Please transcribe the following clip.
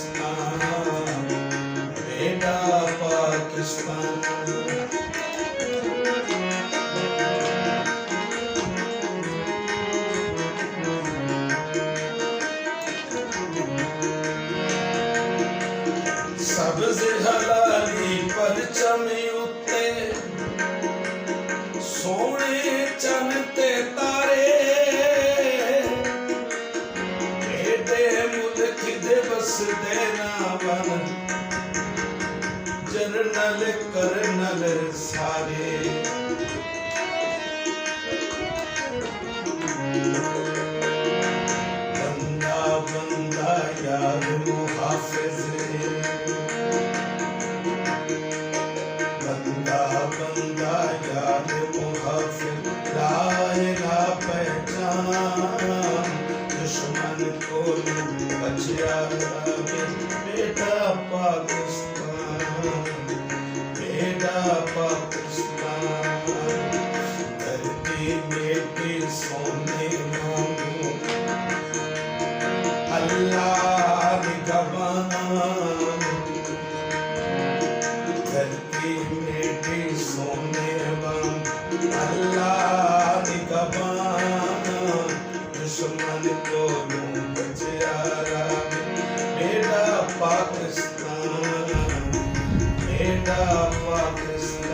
पाकिस्तान, मेरा पाकिस्तान। सब्ज हलाली परचमी उत्ते सोने चन ते तारे, एडे मुल्क दे बसदे ना बन जरनल करनल सारे। बंदा बंदा यार मुहाफिज, बंदा बंदा यार मुहाफिज, लाएगा पहचान दुश्मन को बचिया बेटा पाकिस्तान, बेटा पाकिस्तान। धरती बेटी सोने मांगू अल्लाह निगहबान, धरती बेटी सोने मांगू अल्लाह निगहबान, दुश्मन को बचिया बेटा पाकिस्तान, बेटा पाकिस्तान।